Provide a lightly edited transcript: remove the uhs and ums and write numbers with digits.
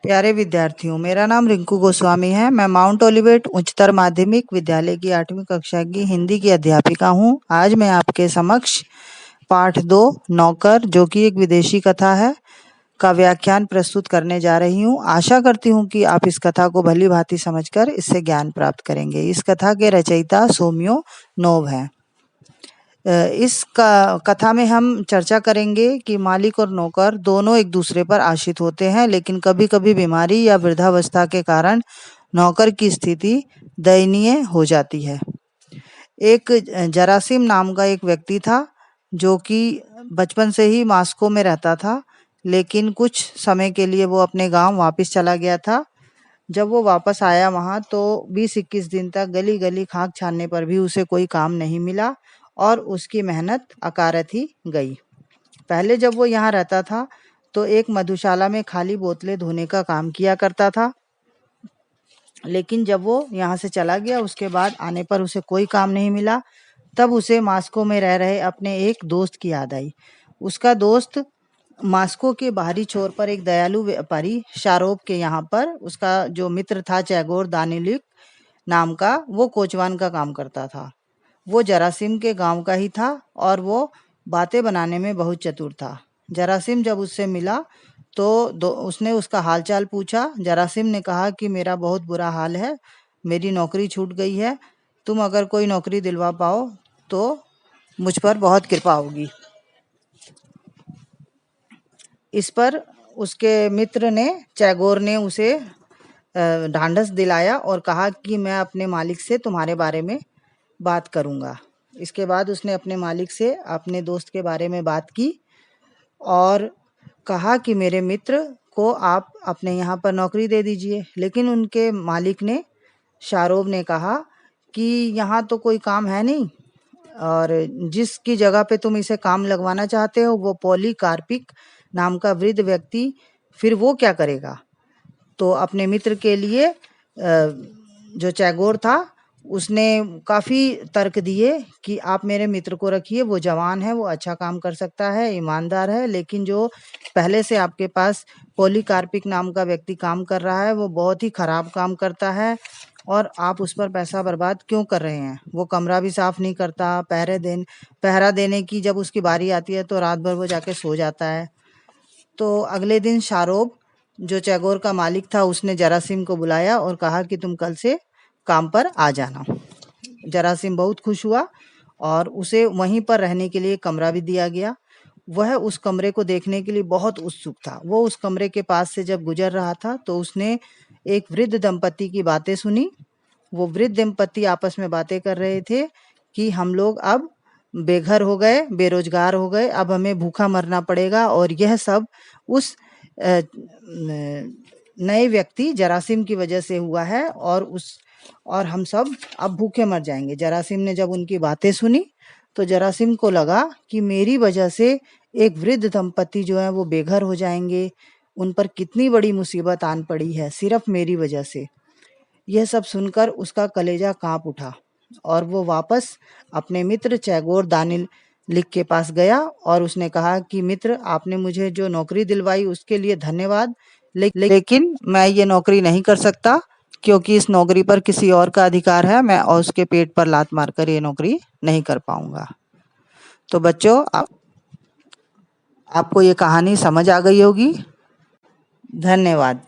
प्यारे विद्यार्थियों, मेरा नाम रिंकू गोस्वामी है। मैं माउंट ओलिवेट उच्चतर माध्यमिक विद्यालय की 8वीं कक्षा की हिंदी की अध्यापिका हूँ। आज मैं आपके समक्ष पाठ 2 नौकर, जो कि एक विदेशी कथा है, का व्याख्यान प्रस्तुत करने जा रही हूँ। आशा करती हूँ कि आप इस कथा को भली भांति समझकर इससे ज्ञान प्राप्त करेंगे। इस कथा के रचयिता सोम्यो नोब हैं। इस कथा में हम चर्चा करेंगे कि मालिक और नौकर दोनों एक दूसरे पर आश्रित होते हैं, लेकिन कभी कभी बीमारी या वृद्धावस्था के कारण नौकर की स्थिति दयनीय हो जाती है। एक जरासिम नाम का एक व्यक्ति था, जो कि बचपन से ही मास्को में रहता था, लेकिन कुछ समय के लिए वो अपने गांव वापस चला गया था। जब वो वापस आया वहां तो 20-21 दिन तक गली गली खाक छानने पर भी उसे कोई काम नहीं मिला और उसकी मेहनत अकारत ही गई। पहले जब वो यहाँ रहता था तो एक मधुशाला में खाली बोतलें धोने का काम किया करता था, लेकिन जब वो यहाँ से चला गया उसके बाद आने पर उसे कोई काम नहीं मिला। तब उसे मास्को में रह रहे अपने एक दोस्त की याद आई। उसका दोस्त मास्को के बाहरी छोर पर एक दयालु व्यापारी शारोब के यहाँ पर उसका जो मित्र था चैगोर दानिलिक नाम का, वो कोचवान का काम करता था। वो जरासिम के गांव का ही था और वो बातें बनाने में बहुत चतुर था। जरासिम जब उससे मिला तो उसने उसका हालचाल पूछा। जरासिम ने कहा कि मेरा बहुत बुरा हाल है, मेरी नौकरी छूट गई है, तुम अगर कोई नौकरी दिलवा पाओ तो मुझ पर बहुत कृपा होगी। इस पर उसके मित्र ने, चैगोर ने उसे ढांढस दिलाया और कहा कि मैं अपने मालिक से तुम्हारे बारे में बात करूंगा। इसके बाद उसने अपने मालिक से अपने दोस्त के बारे में बात की और कहा कि मेरे मित्र को आप अपने यहाँ पर नौकरी दे दीजिए। लेकिन उनके मालिक ने, शारोब ने कहा कि यहाँ तो कोई काम है नहीं और जिसकी जगह पे तुम इसे काम लगवाना चाहते हो वो पॉलीकार्पिक नाम का वृद्ध व्यक्ति, फिर वो क्या करेगा। तो अपने मित्र के लिए जो चैगोर था उसने काफ़ी तर्क दिए कि आप मेरे मित्र को रखिए, वो जवान है, वो अच्छा काम कर सकता है, ईमानदार है, लेकिन जो पहले से आपके पास पॉलीकार्पिक नाम का व्यक्ति काम कर रहा है वो बहुत ही खराब काम करता है और आप उस पर पैसा बर्बाद क्यों कर रहे हैं। वो कमरा भी साफ नहीं करता, पहरा देने की जब उसकी बारी आती है तो रात भर वो जाके सो जाता है। तो अगले दिन शारोब, जो चैगोर का मालिक था, उसने जरासिम को बुलाया और कहा कि तुम कल से काम पर आ जाना। जरासिम बहुत खुश हुआ और उसे वहीं पर रहने के लिए कमरा भी दिया गया। वह उस कमरे को देखने के लिए बहुत उत्सुक था। वो उस कमरे के पास से जब गुजर रहा था तो उसने एक वृद्ध दंपति की बातें सुनी। वो वृद्ध दंपति आपस में बातें कर रहे थे कि हम लोग अब बेघर हो गए, बेरोजगार हो गए, अब हमें भूखा मरना पड़ेगा और यह सब उस नए व्यक्ति जरासिम की वजह से हुआ है और हम सब अब भूखे मर जाएंगे। जरासिम ने जब उनकी बातें सुनी तो जरासिम को लगा कि मेरी वजह से एक वृद्ध दंपति जो है वो बेघर हो जाएंगे, उन पर कितनी बड़ी मुसीबत आन पड़ी है सिर्फ मेरी वजह से। यह सब सुनकर उसका कलेजा कांप उठा और वो वापस अपने मित्र चैगोर दानिलिक के पास गया और उसने कहा कि मित्र, आपने मुझे जो नौकरी दिलवाई उसके लिए धन्यवाद, लेकिन मैं ये नौकरी नहीं कर सकता क्योंकि इस नौकरी पर किसी और का अधिकार है। मैं और उसके पेट पर लात मारकर ये नौकरी नहीं कर पाऊंगा। तो बच्चों, आपको ये कहानी समझ आ गई होगी। धन्यवाद।